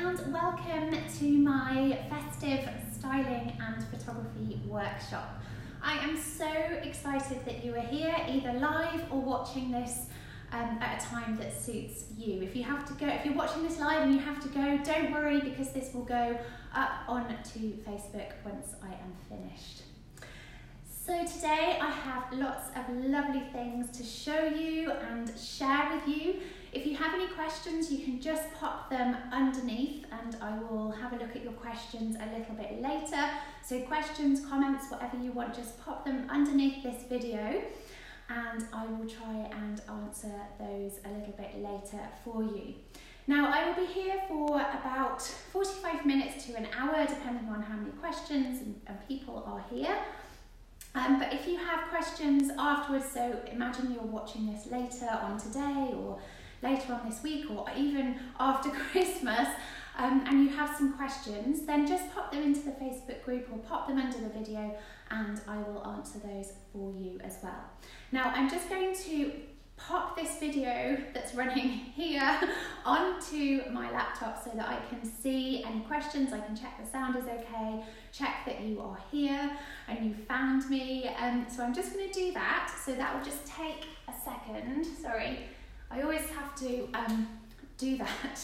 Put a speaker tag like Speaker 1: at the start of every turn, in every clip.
Speaker 1: and welcome to my festive styling and photography workshop. I am so excited that you are here, either live or watching this at a time that suits you. If you're watching this live and you have to go, don't worry, because this will go up onto Facebook once I am finished. So today I have lots of lovely things to show you and share with you. If you have any questions, you can just pop them underneath and I will have a look at your questions a little bit later. So questions, comments, whatever you want, just pop them underneath this video and I will try and answer those a little bit later for you. Now, I will be here for about 45 minutes to an hour, depending on how many questions and people are here. But if you have questions afterwards, so imagine you're watching this later on today or later on this week or even after Christmas, and you have some questions, then just pop them into the Facebook group or pop them under the video and I will answer those for you as well. Now, I'm just going to pop this video that's running here onto my laptop so that I can see any questions. I can check the sound is okay, check that you are here and you found me. So I'm just going to do that. So that will just take a second. Sorry, I always have to do that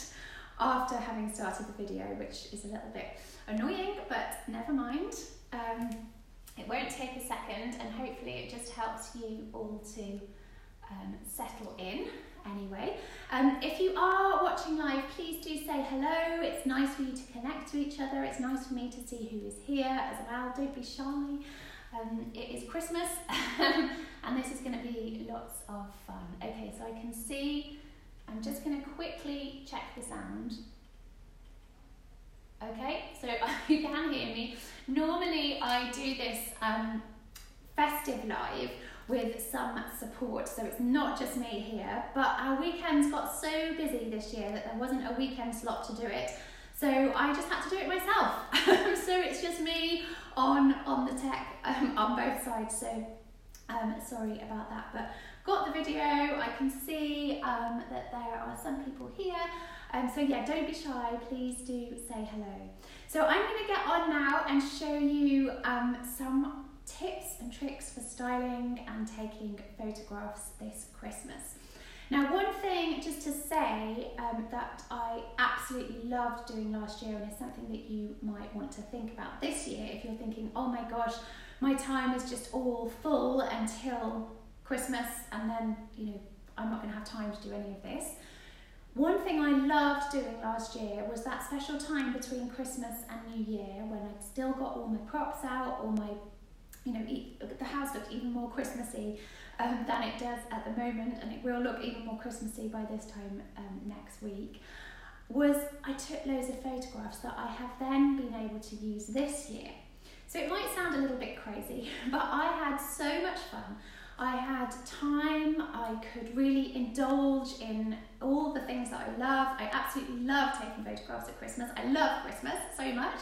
Speaker 1: after having started the video, which is a little bit annoying, but never mind. It won't take a second and hopefully it just helps you all to settle in anyway. If you are watching live, please do say hello. It's nice for you to connect to each other. It's nice for me to see who is here as well. Don't be shy. It is Christmas and this is going to be lots of fun. Okay, so I can see, I'm just going to quickly check the sound. Okay, so you can hear me. Normally I do this festive live with some support, so it's not just me here, but our weekends got so busy this year that there wasn't a weekend slot to do it, so I just had to do it myself. So it's just me on the tech on both sides, so sorry about that, but got the video. I can see that there are some people here, so yeah, don't be shy, please do say hello. So I'm going to get on now and show you some tips and tricks for styling and taking photographs this Christmas. Now, one thing just to say that I absolutely loved doing last year, and is something that you might want to think about this year if you're thinking, oh my gosh, my time is just all full until Christmas and then, you know, I'm not going to have time to do any of this. One thing I loved doing last year was that special time between Christmas and New Year when I'd still got all my props out, all my, you know, the house looked even more Christmassy than it does at the moment, and it will look even more Christmassy by this time next week, was I took loads of photographs that I have then been able to use this year. So it might sound a little bit crazy, but I had so much fun. I had time, I could really indulge in all the things that I love. I absolutely love taking photographs at Christmas. I love Christmas so much.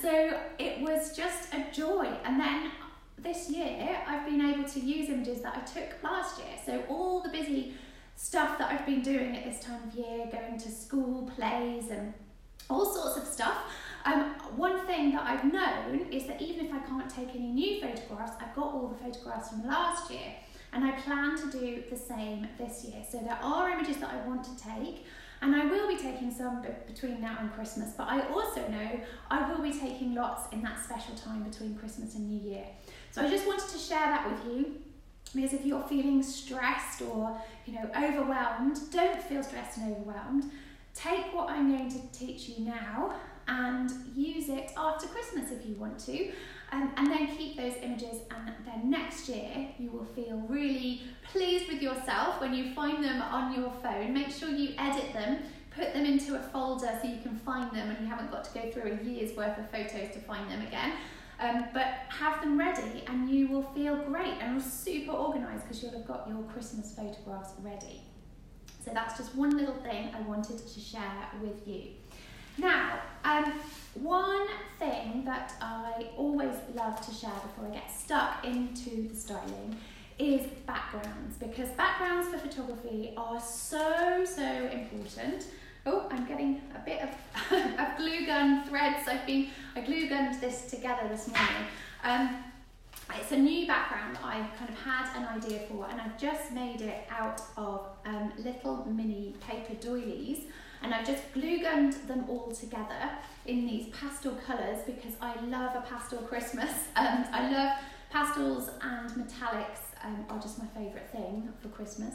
Speaker 1: So it was just a joy. And then this year, I've been able to use images that I took last year. So all the busy stuff that I've been doing at this time of year, going to school, plays, and all sorts of stuff. One thing that I've known is that even if I can't take any new photographs, I've got all the photographs from last year. And I plan to do the same this year. So there are images that I want to take, and I will be taking some between now and Christmas, but I also know I will be taking lots in that special time between Christmas and New Year. So I just wanted to share that with you, because if you're feeling stressed or, you know, overwhelmed, don't feel stressed and overwhelmed. Take what I'm going to teach you now and use it after Christmas if you want to, and then keep those images, and then next year you will feel really pleased with yourself when you find them on your phone. Make sure you edit them, put them into a folder so you can find them and you haven't got to go through a year's worth of photos to find them again. But have them ready and you will feel great and super organised because you'll have got your Christmas photographs ready. So that's just one little thing I wanted to share with you. Now, one thing that I always love to share before I get stuck into the styling is backgrounds, because backgrounds for photography are so important. Oh, I'm getting a bit of gun threads. I glue gunned this together this morning. It's a new background that I kind of had an idea for, and I've just made it out of little mini paper doilies, and I've just glue gunned them all together in these pastel colours because I love a pastel Christmas. I love pastels, and metallics are just my favourite thing for Christmas.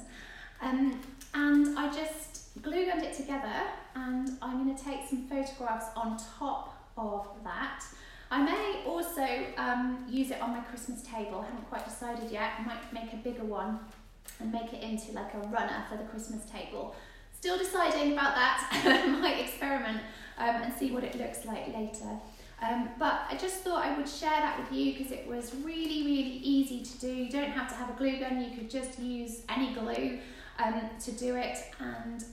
Speaker 1: And I just glue gunned it together, and I'm going to take some photographs on top of that. I may also use it on my Christmas table. I haven't quite decided yet. I might make a bigger one and make it into like a runner for the Christmas table. Still deciding about that. Might experiment and see what it looks like later. But I just thought I would share that with you because it was really, really easy to do. You don't have to have a glue gun. You could just use any glue to do it, and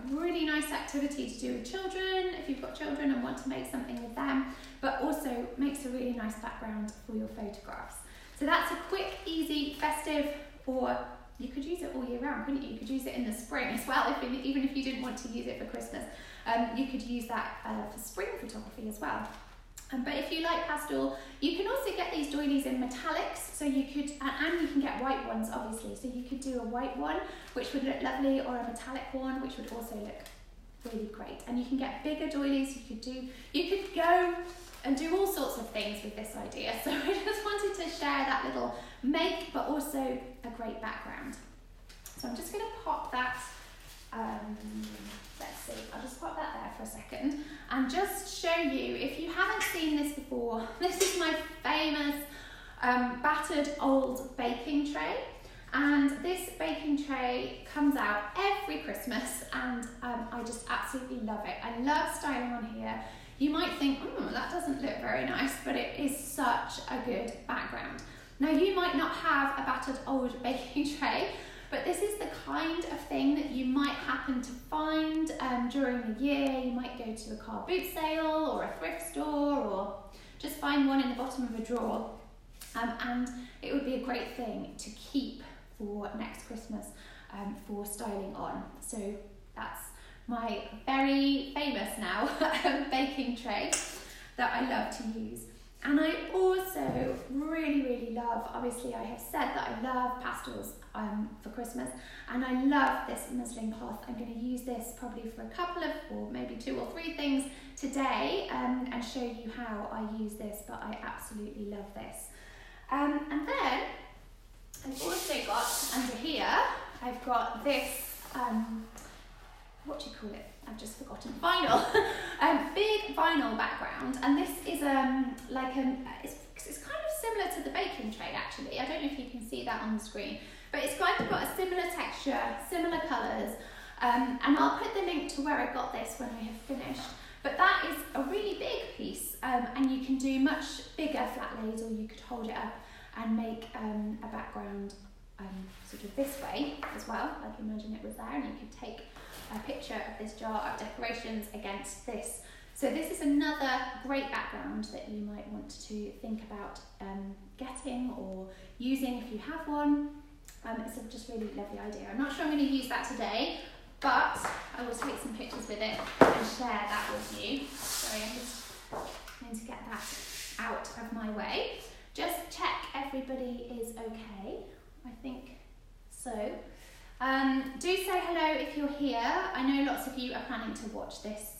Speaker 1: really nice activity to do with children if you've got children and want to make something with them, but also makes a really nice background for your photographs. So that's a quick, easy, festive, or you could use it all year round, couldn't you? You could use it in the spring as well, even if you didn't want to use it for Christmas. You could use that for spring photography as well. But if you like pastel, you can also get these doilies in metallics, so you could, and you can get white ones obviously, so you could do a white one which would look lovely, or a metallic one which would also look really great. And you can get bigger doilies. You could go and do all sorts of things with this idea. So I just wanted to share that little make, but also a great background. So I'm just going to pop that. Let's see, I'll just pop that there for a second and just show you, if you haven't seen this before, this is my famous battered old baking tray, and this baking tray comes out every Christmas, and I just absolutely love it. I love styling on here. You might think, that doesn't look very nice, but it is such a good background. Now, you might not have a battered old baking tray, but this is the kind of thing that you might happen to find during the year. You might go to a car boot sale or a thrift store, or just find one in the bottom of a drawer. And it would be a great thing to keep for next Christmas for styling on. So that's my very famous now baking tray that I love to use. And I also really, really love, obviously I have said that I love pastels for Christmas, and I love this muslin cloth. I'm going to use this probably for a couple of, or maybe 2 or 3 things today, and show you how I use this, but I absolutely love this. And then I've also got under here, I've got this, what do you call it? I've just forgotten. Vinyl. Big vinyl background, and this is it's kind of similar to the baking tray actually. I don't know if you can see that on the screen, but it's kind of got a similar texture, similar colours, and I'll put the link to where I got this when I have finished. But that is a really big piece, and you can do much bigger flat lays, or you could hold it up and make a background sort of this way as well. Like, imagine it was there, and you could take a picture of this jar of decorations against this. So this is another great background that you might want to think about getting or using if you have one. It's a just really lovely idea. I'm not sure I'm going to use that today, but I will take some pictures with it and share that with you. Sorry, I'm just going to get that out of my way. Just check everybody is okay. I think so. Do say hello if you're here. I know lots of you are planning to watch this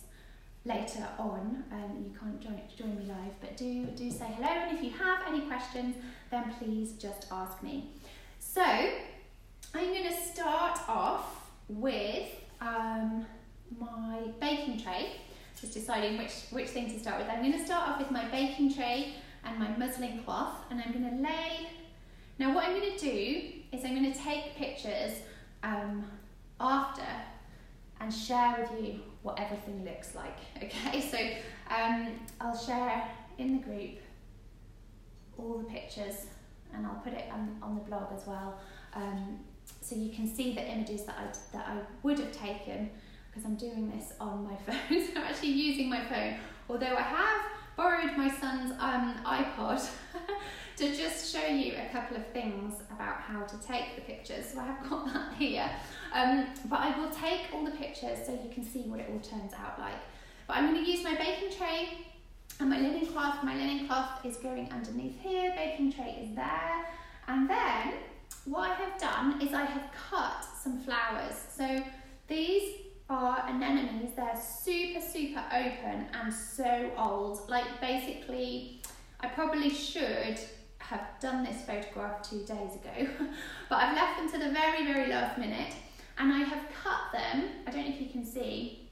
Speaker 1: later on. You can't join me live, but do say hello, and if you have any questions, then please just ask me. So I'm going to start off with my baking tray. Just deciding which thing to start with. I'm going to start off with my baking tray and my muslin cloth, and I'm going to lay. Now what I'm going to do is I'm going to take pictures after and share with you what everything looks like. Okay, so I'll share in the group all the pictures, and I'll put it on the blog as well, so you can see the images that I would have taken, because I'm doing this on my phone. So I'm actually using my phone, although I have borrowed my son's iPod to just show you a couple of things about how to take the pictures. So I have got that here. But I will take all the pictures so you can see what it all turns out like. But I'm going to use my baking tray and my linen cloth. My linen cloth is going underneath here, baking tray is there. And then what I have done is I have cut some flowers. So these are anemones. They're super, super open and so old. Like basically, I probably should have done this photograph 2 days ago, but I've left them to the very, very last minute. And I have cut them, I don't know if you can see,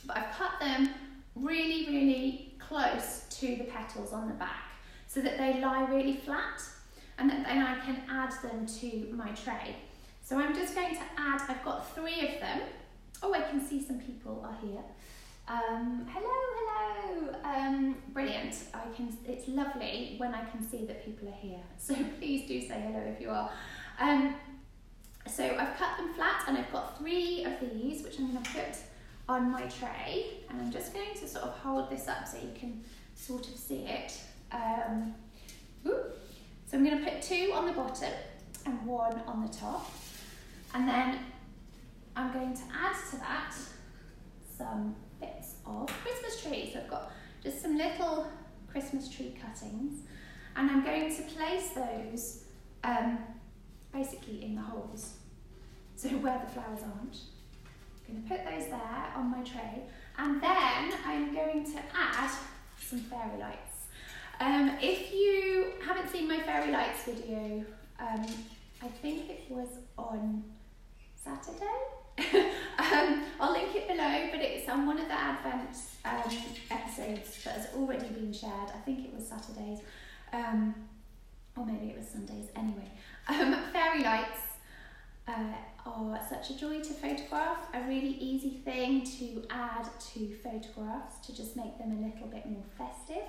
Speaker 1: but I've cut them really, really close to the petals on the back so that they lie really flat, and then I can add them to my tray. So I'm just going to add, I've got 3 of them. Oh, I can see some people are here. Hello. Brilliant. It's lovely when I can see that people are here. So please do say hello if you are. So I've cut them flat and I've got 3 of these, which I'm going to put on my tray. And I'm just going to sort of hold this up so you can sort of see it. So I'm going to put 2 on the bottom and 1 on the top. And then I'm going to add to that some bits of Christmas trees. So I've got just some little Christmas tree cuttings. And I'm going to place those basically in the holes, so where the flowers aren't. I'm going to put those there on my tray, and then I'm going to add some fairy lights. If you haven't seen my fairy lights video, I think it was on Saturday. I'll link it below, but it's on one of the Advent episodes that has already been shared. I think it was Saturdays, or maybe it was Sundays. Anyway, fairy lights are such a joy to photograph, a really easy thing to add to photographs to just make them a little bit more festive.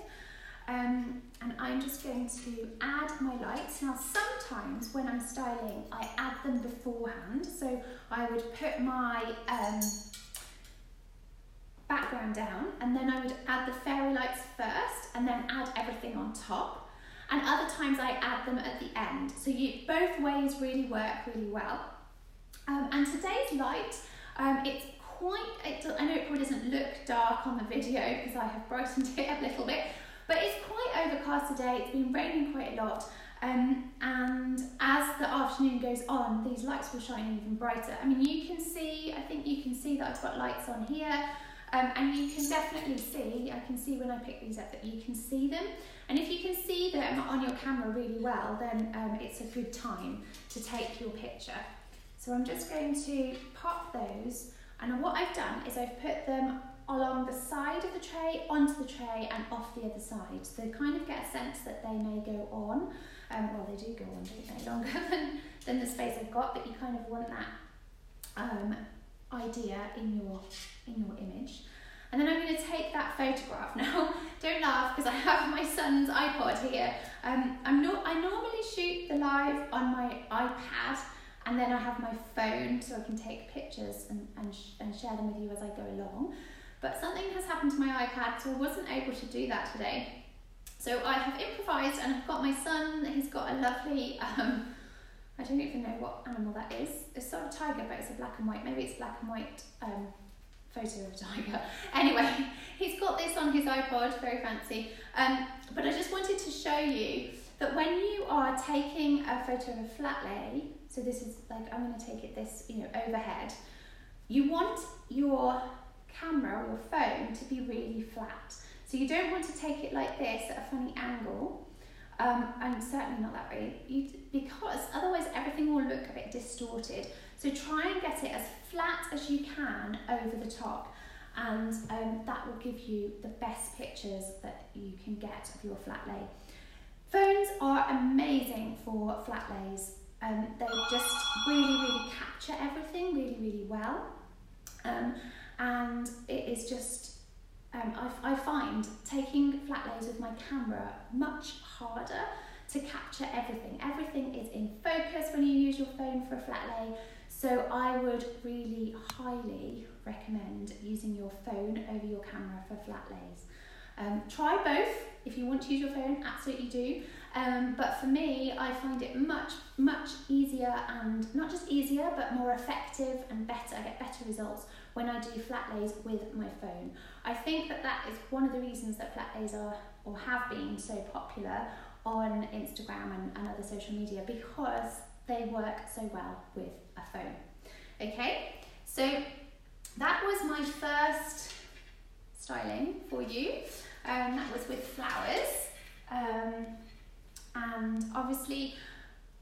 Speaker 1: And I'm just going to add my lights. Now sometimes when I'm styling I add them beforehand, so I would put my background down and then I would add the fairy lights first and then add everything on top, and other times I add them at the end. So both ways really work really well. And today's light, it's quite, I know it probably doesn't look dark on the video because I have brightened it a little bit, but it's quite overcast today. It's been raining quite a lot, and as the afternoon goes on, these lights will shine even brighter. I mean, you can see, I think you can see that I've got lights on here, and you can definitely see, I can see when I pick these up that you can see them. And if you can see them on your camera really well, then it's a good time to take your picture. So I'm just going to pop those, and what I've done is I've put them along the side of the tray, onto the tray and off the other side. So kind of get a sense that they may go on. Well, they do go on, don't they? Longer than the space I've got, but you kind of want that idea in your image. And then I'm going to take that photograph. Now, don't laugh because I have my son's iPod here. I normally shoot the live on my iPad, and then I have my phone so I can take pictures and share them with you as I go along. But something has happened to my iPad, so I wasn't able to do that today. So I have improvised, and I've got my son. He's got a lovely, I don't even know what animal that is. It's sort of tiger, but it's a black and white. Maybe it's black and white photo of a tiger. Anyway, he's got this on his iPod, very fancy. But I just wanted to show you that when you are taking a photo of a flat lay, so this is like, I'm going to take it this, overhead, you want your camera or your phone to be really flat. So you don't want to take it like this at a funny angle, and certainly not that way, because otherwise everything will look a bit distorted. So try and get it as flat as you can over the top, and that will give you the best pictures that you can get of your flat lay. Phones are amazing for flat lays. They just really capture everything really, really well. And it is just, I find taking flat lays with my camera much harder to capture everything. Everything is in focus when you use your phone for a flat lay. So I would really highly recommend using your phone over your camera for flat lays. Try both. If you want to use your phone, absolutely do. But for me, I find it much easier, and not just easier, but more effective and better. I get better results when I do flat lays with my phone. I think that is one of the reasons that flat lays are, or have been, so popular on Instagram and other social media, because they work so well with a phone. Okay, so that was my first styling for you. That was with flowers. And obviously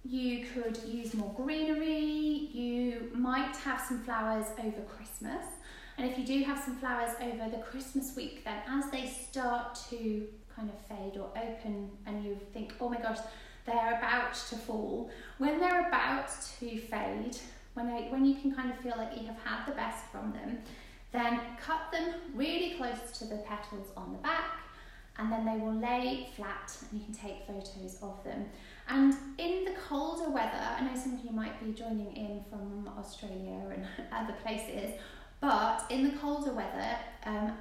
Speaker 1: you could use more greenery. You might have some flowers over Christmas. And if you do have some flowers over the Christmas week, then as they start to kind of fade or open and you think, oh my gosh, they're about to fall. When they're about to fade, when you can kind of feel like you have had the best from them, then cut them really close to the petals on the back, and then they will lay flat and you can take photos of them. And in the colder weather, I know some of you might be joining in from Australia and other places, but in the colder weather,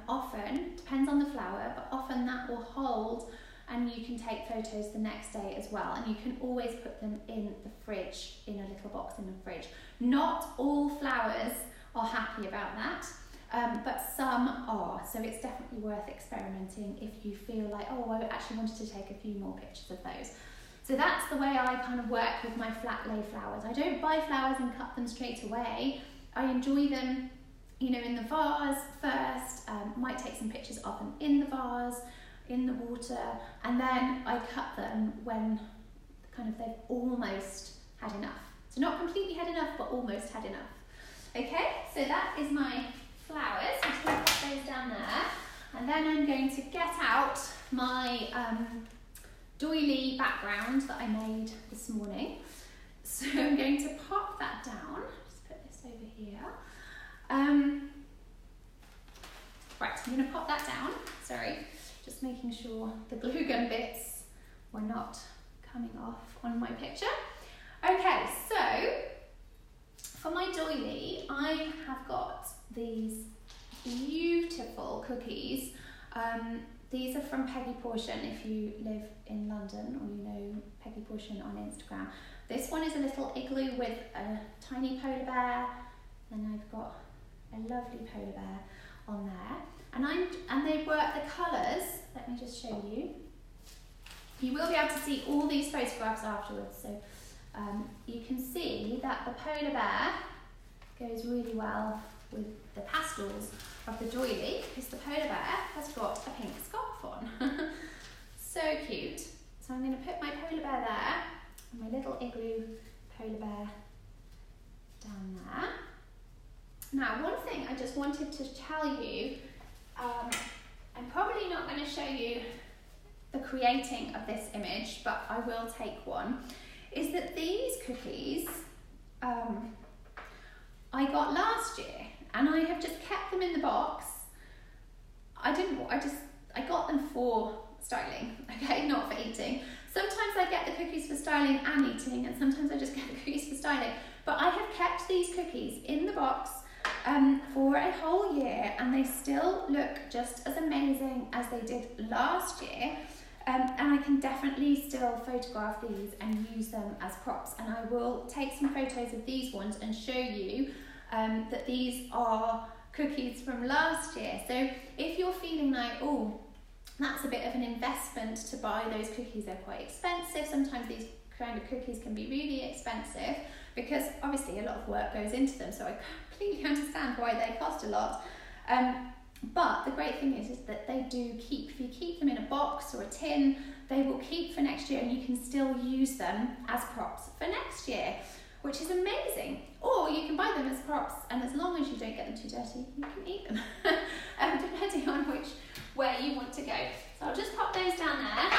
Speaker 1: often, depends on the flower, but often that will hold and you can take photos the next day as well. And you can always put them in the fridge, in a little box in the fridge. Not all flowers are happy about that. But some are, so it's definitely worth experimenting if you feel like, oh, I actually wanted to take a few more pictures of those. So that's the way I kind of work with my flat lay flowers. I don't buy flowers and cut them straight away. I enjoy them, you know, in the vase first, might take some pictures of them in the vase, in the water, and then I cut them when kind of they've almost had enough. So not completely had enough, but almost had enough. Okay, so that is my flowers. I'm just going to put those down there, and then I'm going to get out my doily background that I made this morning. So I'm going to pop that down. Just put this over here. Right, I'm going to pop that down. Sorry, just making sure the glue gun bits were not coming off on my picture. Okay, so for my doily, I have got these beautiful cookies. These are from Peggy Portion if you live in London or you know Peggy Portion on Instagram. This one is a little igloo with a tiny polar bear, and I've got a lovely polar bear on there. And they work the colours. Let me just show you. You will be able to see all these photographs afterwards. So you can see that the polar bear goes really well with the pastels of the doily, because the polar bear has got a pink scarf on. So cute. So I'm going to put my polar bear there, and my little igloo polar bear down there. Now, one thing I just wanted to tell you, I'm probably not going to show you the creating of this image, but I will take one, is that these cookies I got last year, and I have just kept them in the box. I got them for styling, okay, not for eating. Sometimes I get the cookies for styling and eating, and sometimes I just get the cookies for styling. But I have kept these cookies in the box for a whole year, and they still look just as amazing as they did last year. And I can definitely still photograph these and use them as props. And I will take some photos of these ones and show you that these are cookies from last year. So if you're feeling like, oh, that's a bit of an investment to buy those cookies, they're quite expensive. Sometimes these kind of cookies can be really expensive because obviously a lot of work goes into them. So I completely understand why they cost a lot. But the great thing is that they do keep. If you keep them in a box or a tin, they will keep for next year, and you can still use them as props for next year, which is amazing. Or you can buy them as props, and as long as you don't get them too dirty, you can eat them, depending on which way you want to go. So I'll just pop those down there.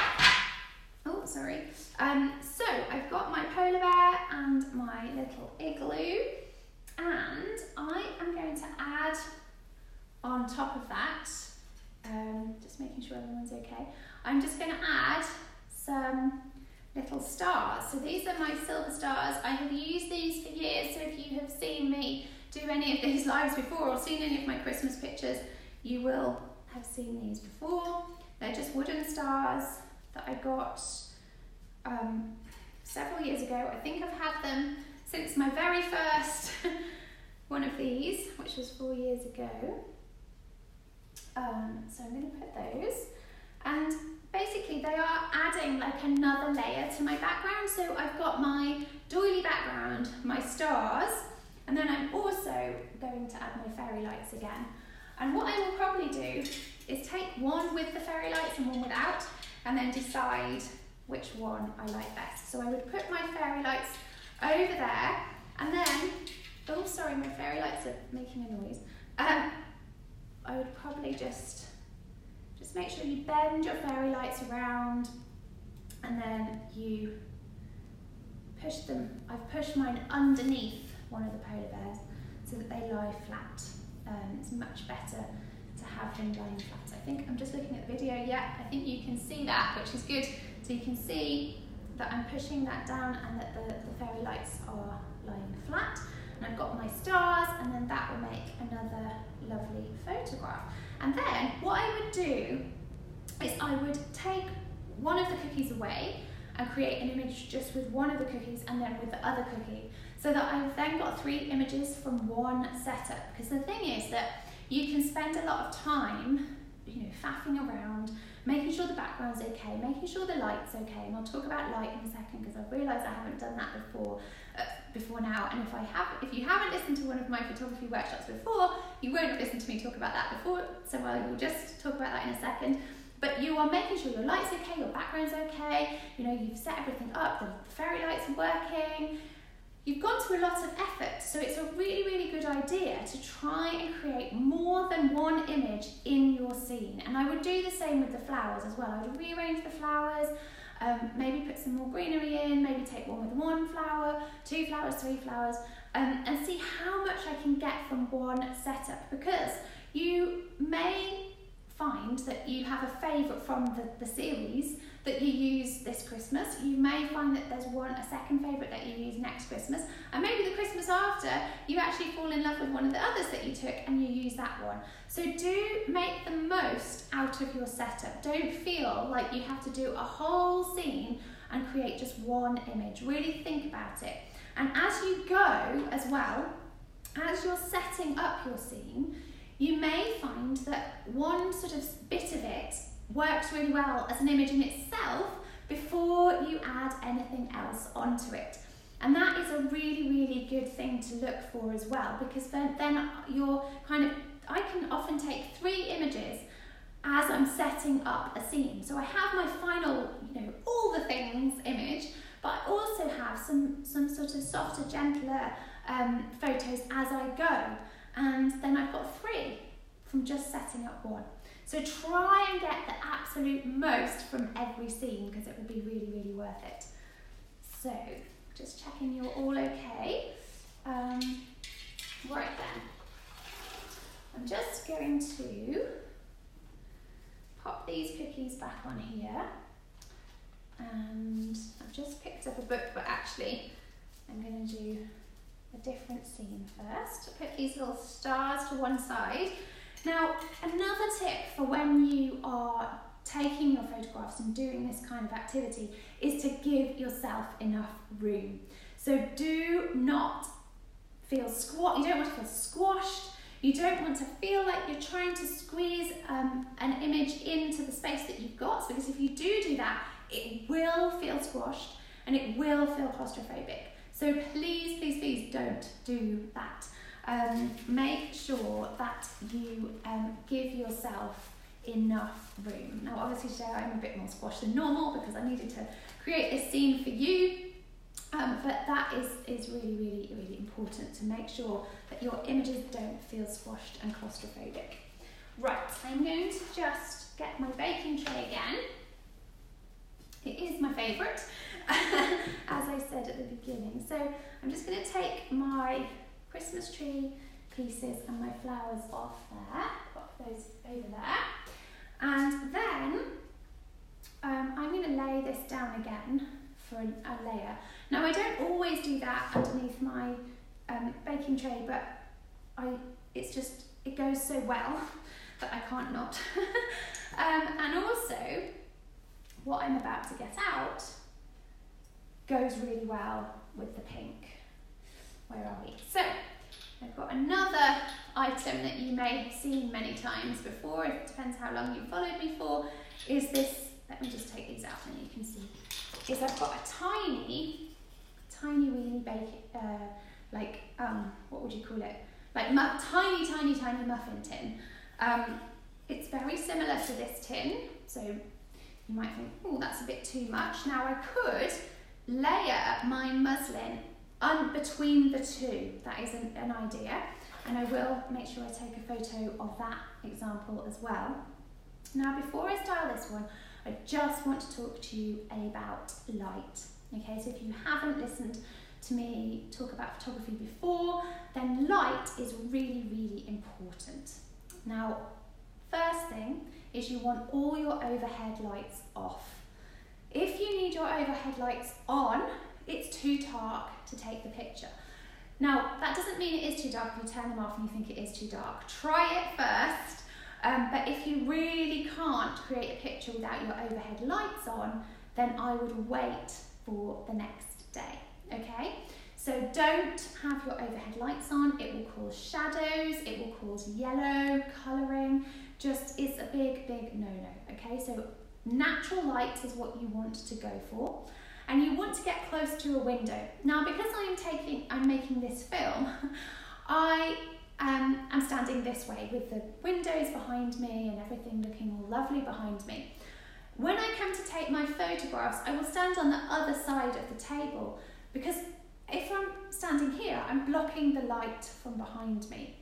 Speaker 1: Oh, sorry. So I've got my polar bear and my little igloo, and I am going to add on top of that, just making sure everyone's okay, I'm just going to add some little stars. So these are my silver stars. I have used these for years, so if you have seen me do any of these lives before or seen any of my Christmas pictures, you will have seen these before. They're just wooden stars that I got several years ago. I think I've had them since my very first one of these, which was 4 years ago. So I'm going to put those, and basically they are adding like another layer to my background. So I've got my doily background, my stars, and then I'm also going to add my fairy lights again. And what I will probably do is take one with the fairy lights and one without, and then decide which one I like best. So I would put my fairy lights over there, and then, oh sorry, my fairy lights are making a noise. I would probably just make sure you bend your fairy lights around, and then you push them. I've pushed mine underneath one of the polar bears so that they lie flat. It's much better to have them lying flat. I think I'm just looking at the video. Yeah, I think you can see that, which is good. So you can see that I'm pushing that down and that the fairy lights are lying flat. And I've got my stars, and then that will make another lovely photograph. And then what I would do is I would take one of the cookies away and create an image just with one of the cookies and then with the other cookie, so that I've then got 3 images from one setup. Because the thing is that you can spend a lot of time, faffing around, making sure the background's okay, making sure the light's okay, and I'll talk about light in a second because I've realised I haven't done that before now, and if you haven't listened to one of my photography workshops before, you won't have listened to me talk about that before, so I will just talk about that in a second. But you are making sure your light's okay, your background's okay, you've set everything up, the fairy lights are working, you've gone to a lot of effort, so it's a really, really good idea to try and create more than one image in your scene. And I would do the same with the flowers as well. I would rearrange the flowers, maybe put some more greenery in, maybe take one with 1 flower, 2 flowers, 3 flowers, and see how much I can get from one setup, because you may find that you have a favourite from the series that you use this Christmas. You may find that there's a second favourite that you use next Christmas, and maybe the Christmas after you actually fall in love with one of the others that you took and you use that one. So do make the most out of your setup. Don't feel like you have to do a whole scene and create just one image. Really think about it. And as you go as well, as you're setting up your scene, you may find that one sort of bit of it works really well as an image in itself before you add anything else onto it. And that is a really, really good thing to look for as well, because then you're I can often take 3 images as I'm setting up a scene. So I have my final, all the things image, but I also have some sort of softer, gentler photos as I go. And then I've got 3 from just setting up one. So try and get the absolute most from every scene, because it will be really, really worth it. So just checking you're all okay. Right then, I'm just going to pop these cookies back on here, and I've just picked up a book, but actually I'm going to do a different scene first. I'll put these little stars to one side. Now, another tip for when you are taking your photographs and doing this kind of activity is to give yourself enough room. So do not feel you don't want to feel squashed. You don't want to feel like you're trying to squeeze an image into the space that you've got, because if you do that, it will feel squashed and it will feel claustrophobic. So please, please, please don't do that. Make sure that you give yourself enough room. Now obviously today I'm a bit more squashed than normal because I needed to create this scene for you, but that is really, really, really important to make sure that your images don't feel squashed and claustrophobic. Right, I'm going to just get my baking tray again. It is my favourite, as I said at the beginning. So I'm just going to take my Christmas tree pieces and my flowers off there, pop those over there, and then I'm going to lay this down again for a layer. Now I don't always do that underneath my baking tray, but it goes so well but I can't not. And also, what I'm about to get out goes really well with the pink. Where are we? So, I've got another item that you may have seen many times before, it depends how long you've followed me for, is this, let me just take these out and you can see, is I've got a tiny weeny what would you call it? Like tiny muffin tin. It's very similar to this tin, so you might think, oh, that's a bit too much. Now I could layer my muslin between the two. That is an idea, and I will make sure I take a photo of that example as well. Now before I style this one, I just want to talk to you about light. Okay, so if you haven't listened to me talk about photography before, then light is really, really important. Now, first thing is you want all your overhead lights off. If you need your overhead lights on, it's too dark to take the picture. Now, that doesn't mean it is too dark if you turn them off and you think it is too dark. Try it first, but if you really can't create a picture without your overhead lights on, then I would wait for the next day, okay? So don't have your overhead lights on, it will cause shadows, it will cause yellow, colouring, just it's a big, big no-no, okay? So natural light is what you want to go for. And you want to get close to a window. Now, because I'm making this film, I am standing this way with the windows behind me and everything looking all lovely behind me. When I come to take my photographs, I will stand on the other side of the table, because if I'm standing here, I'm blocking the light from behind me.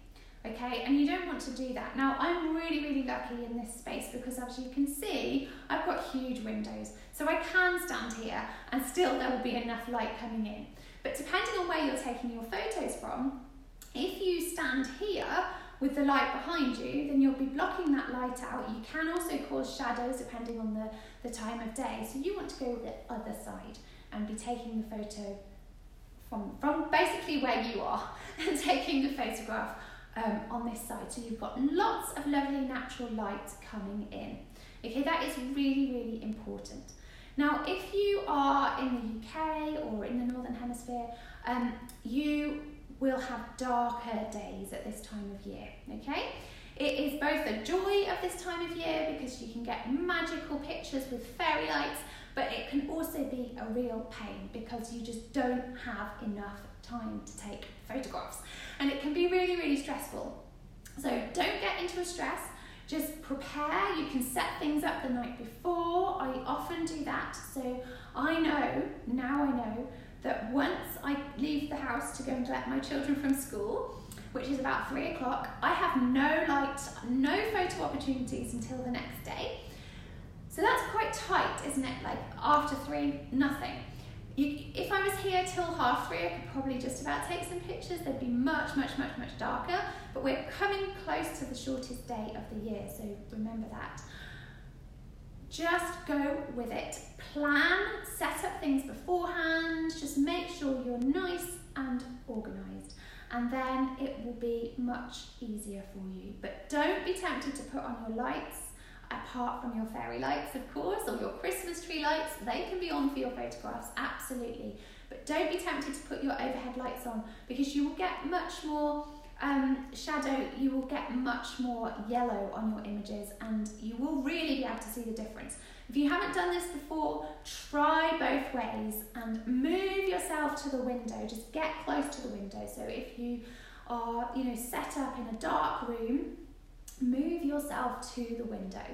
Speaker 1: Okay, and you don't want to do that. Now, I'm really, really lucky in this space because, as you can see, I've got huge windows. So I can stand here and still there will be enough light coming in. But depending on where you're taking your photos from, if you stand here with the light behind you, then you'll be blocking that light out. You can also cause shadows depending on the time of day. So you want to go the other side and be taking the photo from basically where you are and taking the photograph on this side, so you've got lots of lovely natural light coming in. Okay, that is really, really important. Now, if you are in the UK or in the Northern Hemisphere, you will have darker days at this time of year, okay? It is both a joy of this time of year because you can get magical pictures with fairy lights, but it can also be a real pain because you just don't have enough time to take photographs, and it can be really, really stressful. So don't get into a stress, just prepare. You can set things up the night before. I often do that. So I know that once I leave the house to go and collect my children from school, which is about 3 o'clock, I have no light, no photo opportunities until the next day. So that's quite tight, isn't it? Like after 3, nothing. If I was here till 3:30, I could probably just about take some pictures. They'd be much, much, much, much darker, but we're coming close to the shortest day of the year, so remember that. Just go with it. Plan, set up things beforehand, just make sure you're nice and organised, and then it will be much easier for you. But don't be tempted to put on your lights, apart from your fairy lights, of course, or your Christmas tree lights. They can be on for your photographs, absolutely. But don't be tempted to put your overhead lights on, because you will get much more shadow, you will get much more yellow on your images, and you will really be able to see the difference. If you haven't done this before, try both ways and move yourself to the window. Just get close to the window. So if you are, set up in a dark room, move yourself to the window.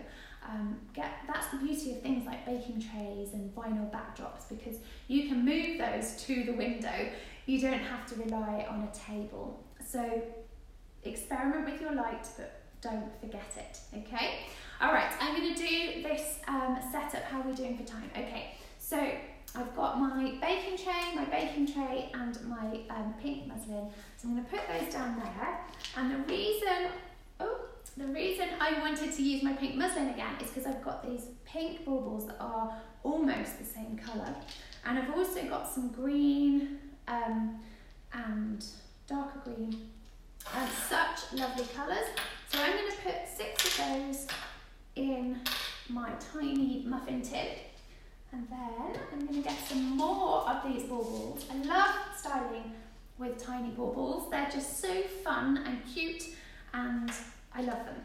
Speaker 1: That's the beauty of things like baking trays and vinyl backdrops, because you can move those to the window. You don't have to rely on a table. So experiment with your light, but don't forget it, okay? All right, I'm going to do this setup. How are we doing for time? Okay, so I've got my baking tray and my pink muslin. So I'm going to put those down there. And the reason I wanted to use my pink muslin again is because I've got these pink baubles that are almost the same colour. And I've also got some green and darker green and such lovely colours. So I'm I'm going to put 6 of those in my tiny muffin tin. And then I'm going to get some more of these baubles. I love styling with tiny baubles. They're just so fun and cute, and I love them.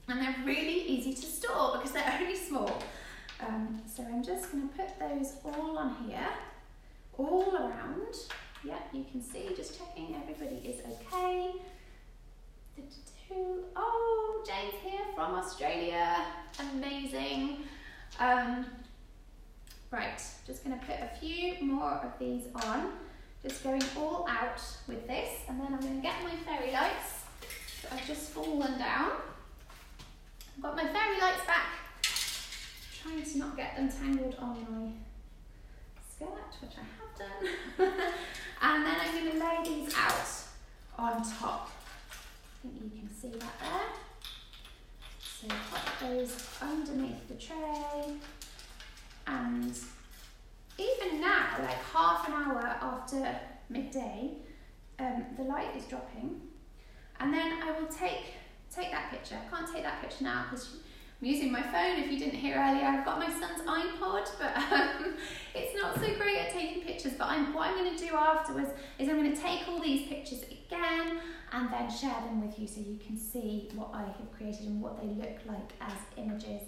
Speaker 1: And they're really easy to store because they're only small. So I'm just going to put those all on here, all around. Yeah, you can see, just checking everybody is okay. Oh, Jane's here from Australia. Amazing. Right, just going to put a few more of these on. Just going all out with this, and then I'm going to get my fairy lights that I've just fallen down. I've got my fairy lights back. Trying to not get them tangled on my skirt, which I have done. And then I'm going to lay these out on top. I think you can see that there. So pop those underneath the tray. And even now, like half an hour after midday, the light is dropping. And then I will take that picture. I can't take that picture now because I'm using my phone. If you didn't hear earlier, I've got my son's iPod, but it's not so great at taking pictures. But what I'm going to do afterwards is I'm going to take all these pictures again and then share them with you so you can see what I have created and what they look like as images.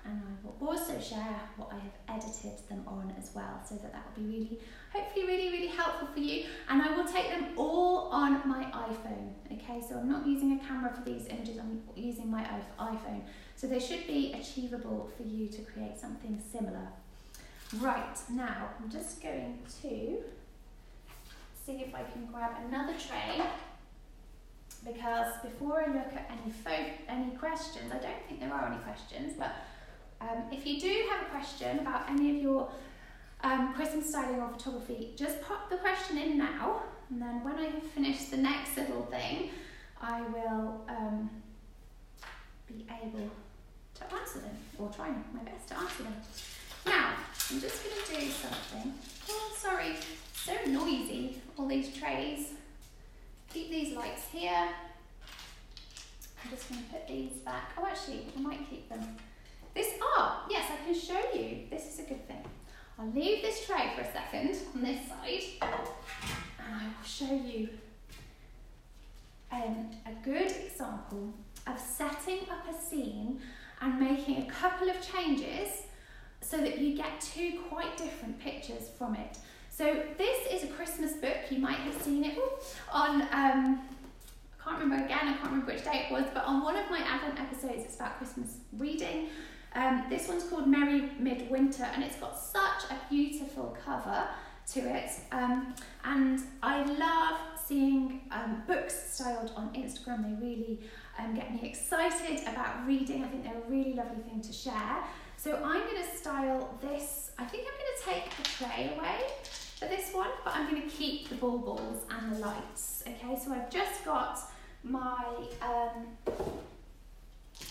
Speaker 1: And I will also share what I have edited them on as well, so that will be hopefully really helpful for you. And I will take them all on my iPhone, okay? So I'm not using a camera for these images, I'm using my iPhone. So they should be achievable for you to create something similar. Right, now I'm just going to see if I can grab another tray, because before I look at any questions, I don't think there are any questions, but if you do have a question about any of your Christmas styling or photography, just pop the question in now, and then when I have finished the next little thing, I will be able to answer them, or try my best to answer them. Now, I'm just going to do something. Oh, sorry, so noisy, all these trays. Keep these lights here. I'm just going to put these back. Oh, actually, I might keep them. Yes, I can show you. This is a good thing. I'll leave this tray for a second on this side, and I will show you a good example of setting up a scene and making a couple of changes so that you get two quite different pictures from it. So this is a Christmas book. You might have seen it on, I can't remember which day it was, but on one of my Advent episodes, it's about Christmas reading. This one's called Merry Midwinter, and it's got such a beautiful cover to it. And I love seeing books styled on Instagram. They really get me excited about reading. I think they're a really lovely thing to share. So I'm going to style this. I think I'm going to take the tray away for this one, but I'm going to keep the baubles and the lights. Okay, so I've just got my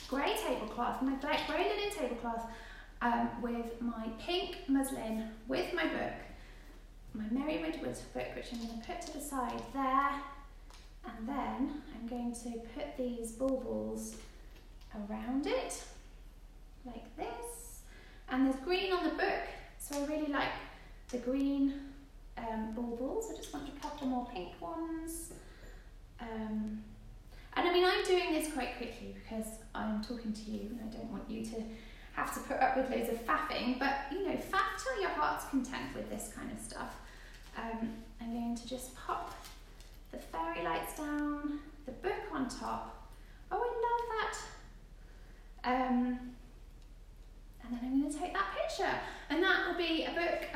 Speaker 1: grey tablecloth, my grey linen tablecloth with my pink muslin with my book, my Merry Midwinter book, which I'm going to put to the side there, and then I'm going to put these baubles around it like this. And there's green on the book, so I really like the green baubles. I just want a couple more pink ones. And I mean, I'm doing this quite quickly because I'm talking to you and I don't want you to have to put up with loads of faffing, but you know, faff till your heart's content with this kind of stuff. I'm going to just pop the fairy lights down, the book on top. Oh, I love that. And then I'm going to take that picture, and that will be a book.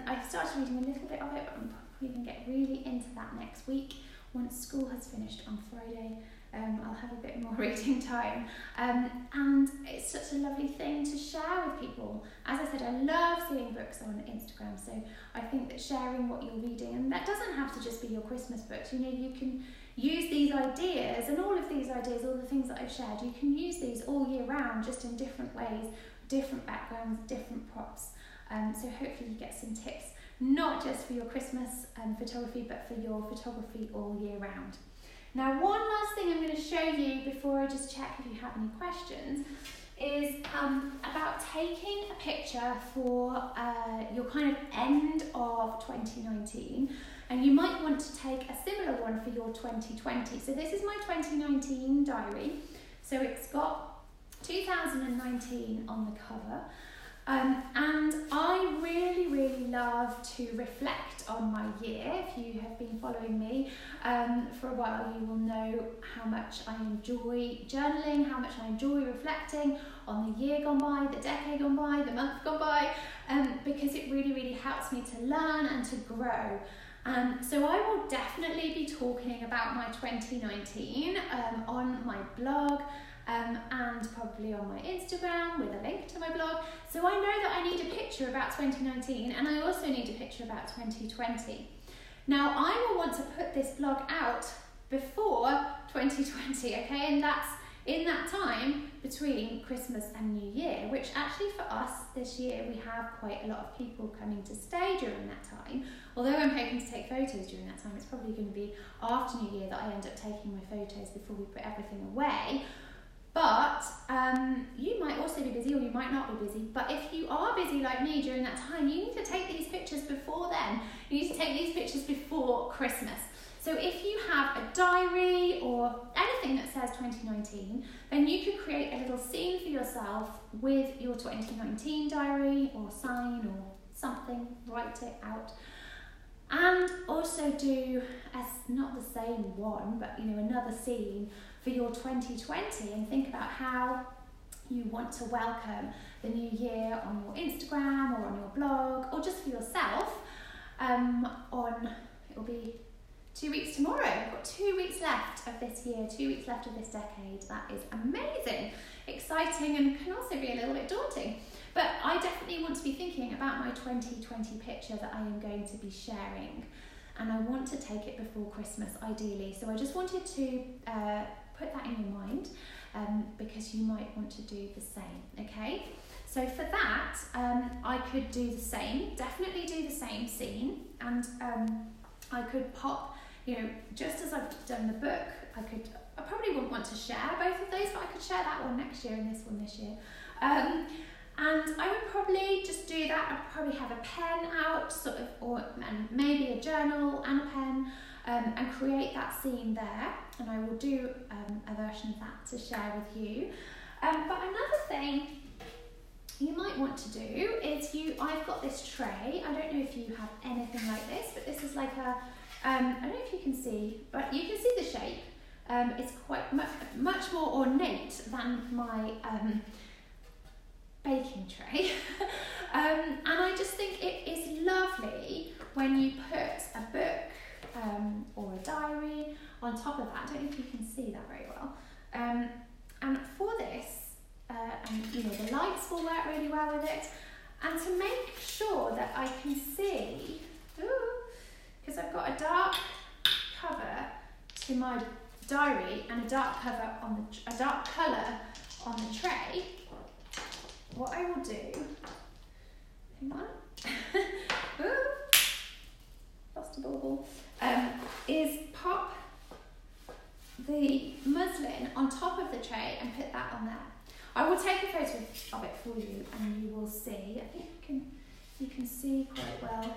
Speaker 1: I've started reading a little bit of it, but I'm probably going to get really into that next week once school has finished on Friday. I'll have a bit more reading time, and it's such a lovely thing to share with people. As I said, I love seeing books on Instagram, so I think that sharing what you're reading, and that doesn't have to just be your Christmas books, you know, you can use these ideas, and all of these ideas, all the things that I've shared, you can use these all year round, just in different ways, different backgrounds, different props. So hopefully you get some tips, not just for your Christmas photography, but for your photography all year round. Now, one last thing I'm going to show you before I just check if you have any questions is about taking a picture for your kind of end of 2019, and you might want to take a similar one for your 2020. So this is my 2019 diary. So it's got 2019 on the cover. And I really, really love to reflect on my year. If you have been following me for a while, you will know how much I enjoy journaling, how much I enjoy reflecting on the year gone by, the decade gone by, the month gone by, because it really, really helps me to learn and to grow. So I will definitely be talking about my 2019 on my blog, and probably on my Instagram with a link to my blog. So I know that I need a picture about 2019, and I also need a picture about 2020. Now I will want to put this blog out before 2020, okay? And that's in that time between Christmas and New Year, which actually for us this year, we have quite a lot of people coming to stay during that time. Although I'm hoping to take photos during that time, it's probably going to be after New Year that I end up taking my photos before we put everything away. But you might also be busy, or you might not be busy. But if you are busy like me during that time, you need to take these pictures before then. You need to take these pictures before Christmas. So if you have a diary or anything that says 2019, then you could create a little scene for yourself with your 2019 diary, or sign or something, write it out. And also do, as not the same one, but another scene for your 2020, and think about how you want to welcome the new year on your Instagram or on your blog, or just for yourself. It'll be 2 weeks tomorrow. I've got 2 weeks left of this year, 2 weeks left of this decade. That is amazing, exciting, and can also be a little bit daunting. But I definitely want to be thinking about my 2020 picture that I am going to be sharing. And I want to take it before Christmas, ideally. So I just wanted to put that in your mind, because you might want to do the same, okay? So for that, I could do the same, definitely do the same scene, and I could pop, just as I've done the book, I probably wouldn't want to share both of those, but I could share that one next year and this one this year. And I would probably just do that. I'd probably have a pen out, and maybe a journal and a pen, and create that scene there. And I will do a version of that to share with you. But another thing you might want to do is I've got this tray. I don't know if you have anything like this, but this is like a, I don't know if you can see, but you can see the shape. It's quite much more ornate than my baking tray. And I just think it is lovely when you put a book or a diary on top of that. I don't know if you can see that very well. And for this, the lights will work really well with it. And to make sure that I can see, because I've got a dark cover to my diary and a dark colour on the tray, what I will do, hang on, lost a bauble, is pop the muslin on top of the tray and put that on there. I will take a photo of it for you, and you will see. I think you can see quite well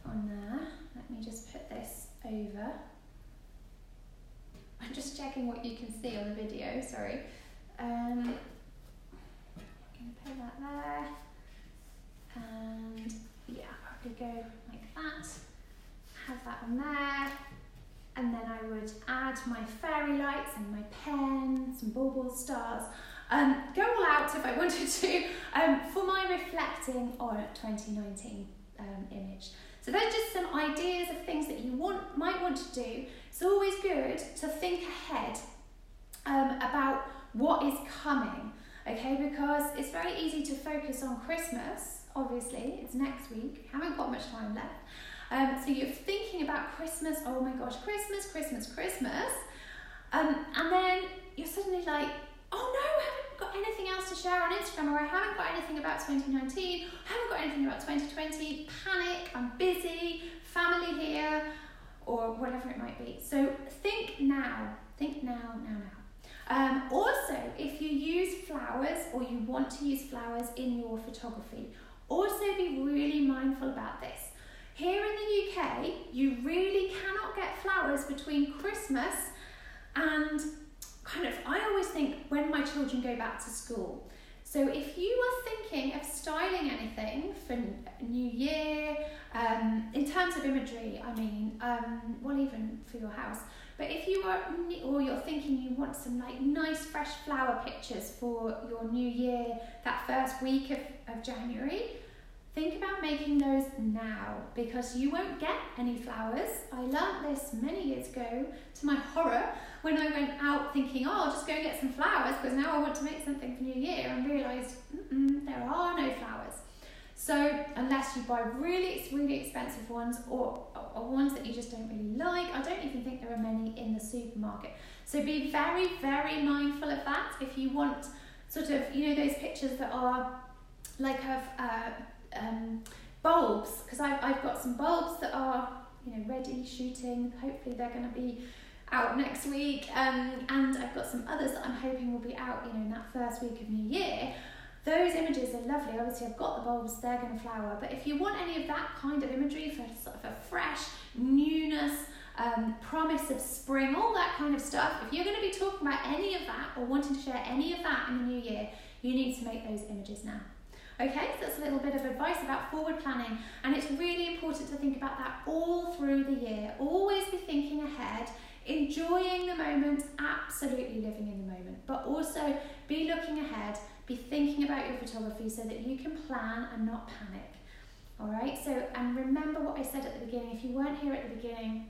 Speaker 1: on there. Let me just put this over. I'm just checking what you can see on the video, sorry. I'm going to put that there, and yeah, probably go like that, have that on there, and then I would add my fairy lights and my pen, some baubles, stars, go all out if I wanted to, for my reflecting on 2019 image. So those are just some ideas of things that you might want to do. It's always good to think ahead about what is coming, okay? Because it's very easy to focus on Christmas, obviously, it's next week, you haven't got much time left. So you're thinking about Christmas, oh my gosh, Christmas, and then you're suddenly like, oh no, I haven't got anything else to share on Instagram, or I haven't got anything about 2019, I haven't got anything about 2020, panic, I'm busy, family here, or whatever it might be. So think now. Think now. Also, if you use flowers or you want to use flowers in your photography, also be really mindful about this. Here in the UK, you really cannot get flowers between Christmas and I always think when my children go back to school. So if you are thinking of styling anything for New Year, in terms of imagery, I mean, well, even for your house, but if you are, or you're thinking you want some like nice fresh flower pictures for your New Year, that first week of January, think about making those now, because you won't get any flowers. I learnt this many years ago, to my horror, when I went out thinking, oh, I'll just go and get some flowers because now I want to make something for New Year, and realised there are no flowers. So unless you buy really expensive ones or ones that you just don't really like, I don't even think there are many in the supermarket. So be very, very mindful of that. If you want sort of, those pictures that are like of bulbs, because I've got some bulbs that are, ready, shooting. Hopefully they're going to be out next week. And I've got some others that I'm hoping will be out, in that first week of New Year. Those images are lovely. Obviously, I've got the bulbs, they're going to flower. But if you want any of that kind of imagery for sort of a fresh newness, promise of spring, all that kind of stuff, if you're going to be talking about any of that or wanting to share any of that in the new year, you need to make those images now. Okay, so that's a little bit of advice about forward planning, and it's really important to think about that all through the year. Always be thinking ahead, enjoying the moment, absolutely living in the moment, but also be looking ahead, be thinking about your photography so that you can plan and not panic. All right, so, and remember what I said at the beginning. If you weren't here at the beginning,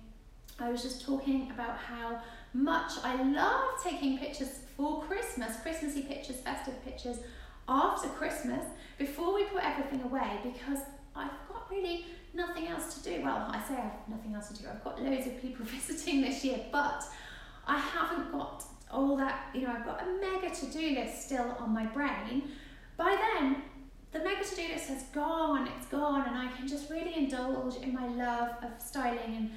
Speaker 1: I was just talking about how much I love taking pictures for Christmas, Christmassy pictures, festive pictures, after Christmas, before we put everything away, because I've got really nothing else to do. Well, I say I have nothing else to do. I've got loads of people visiting this year, but I haven't got all that, I've got a mega to-do list still on my brain. By then, the mega to-do list has gone, it's gone, and I can just really indulge in my love of styling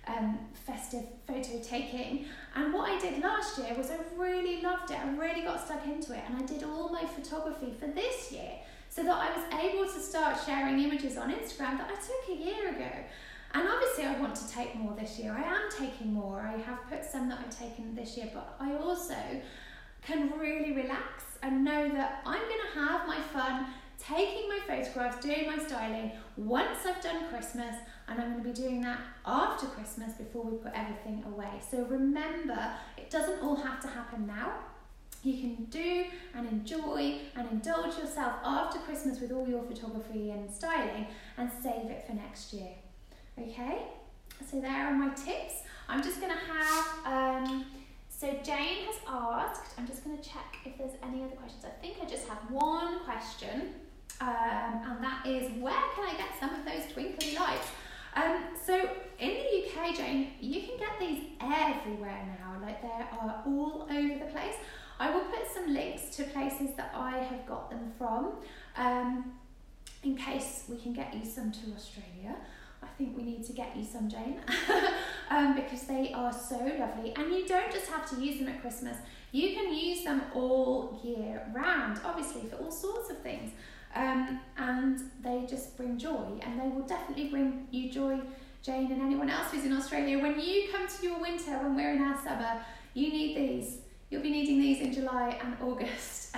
Speaker 1: and festive photo taking. And what I did last year was I really loved it. I really got stuck into it, and I did all my photography for this year so that I was able to start sharing images on Instagram that I took a year ago. And obviously I want to take more this year. I am taking more. I have put some that I've taken this year, but I also can really relax and know that I'm going to have my fun taking my photographs, doing my styling once I've done Christmas, and I'm going to be doing that after Christmas before we put everything away. So remember, it doesn't all have to happen now. You can do and enjoy and indulge yourself after Christmas with all your photography and styling, and save it for next year. Okay, so there are my tips. I'm just going to have, so Jane has asked, I'm just going to check if there's any other questions. I think I just have one question, and that is, where can I get some of those twinkly lights? So in the UK, Jane, you can get these everywhere now, like they are all over the place. I will put some links to places that I have got them from, in case we can get you some to Australia. I think we need to get you some, Jane, because they are so lovely. And you don't just have to use them at Christmas. You can use them all year round, obviously, for all sorts of things. And they just bring joy, and they will definitely bring you joy, Jane, and anyone else who's in Australia. When you come to your winter, when we're in our summer, you need these. You'll be needing these in July and August.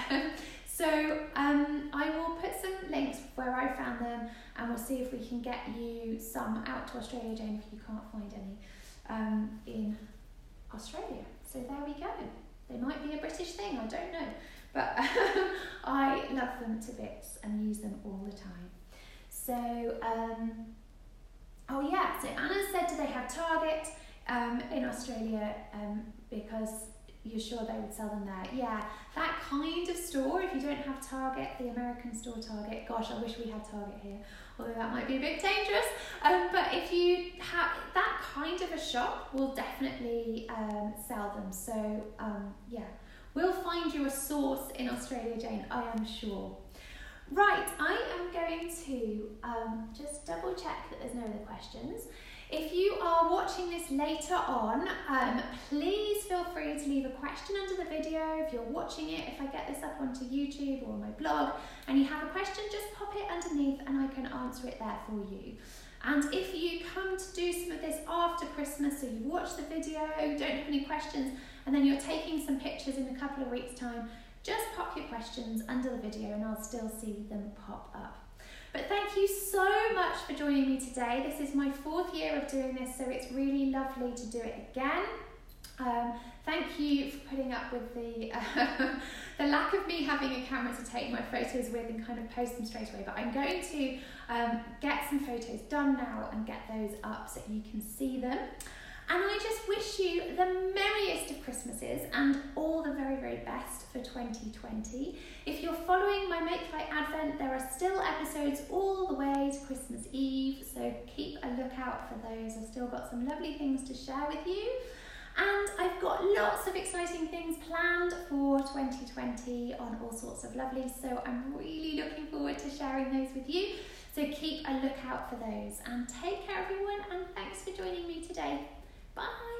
Speaker 1: So I will put some links where I found them, and we'll see if we can get you some out to Australia, Jane, if you can't find any in Australia. So there we go. They might be a British thing, I don't know. But I love them to bits and use them all the time. So, oh yeah, so Anna said, do they have Target in Australia, because you're sure they would sell them there? Yeah, that kind of store, if you don't have Target, the American store Target, gosh, I wish we had Target here, although that might be a bit dangerous, but if you have that kind of a shop, will definitely sell them. So yeah, we'll find you a source in Australia, Jane, I am sure. Right, I am going to just double check that there's no other questions. If you are watching this later on, please feel free to leave a question under the video. If you're watching it, if I get this up onto YouTube or my blog, and you have a question, just pop it underneath and I can answer it there for you. And if you come to do some of this after Christmas, so you watch the video, don't have any questions, and then you're taking some pictures in a couple of weeks' time, just pop your questions under the video and I'll still see them pop up. But thank you so much for joining me today. This is my 4th year of doing this, so it's really lovely to do it again. Thank you for putting up with the lack of me having a camera to take my photos with and kind of post them straight away. But I'm going to get some photos done now and get those up so you can see them. And I just wish you the merriest of Christmases and all the very, very best for 2020. If you're following my Makefly Advent, there are still episodes all the way to Christmas Eve, so keep a lookout for those. I've still got some lovely things to share with you. And I've got lots of exciting things planned for 2020 on all sorts of lovely, so I'm really looking forward to sharing those with you. So keep a lookout for those and take care everyone, and thanks for joining me today. Bye.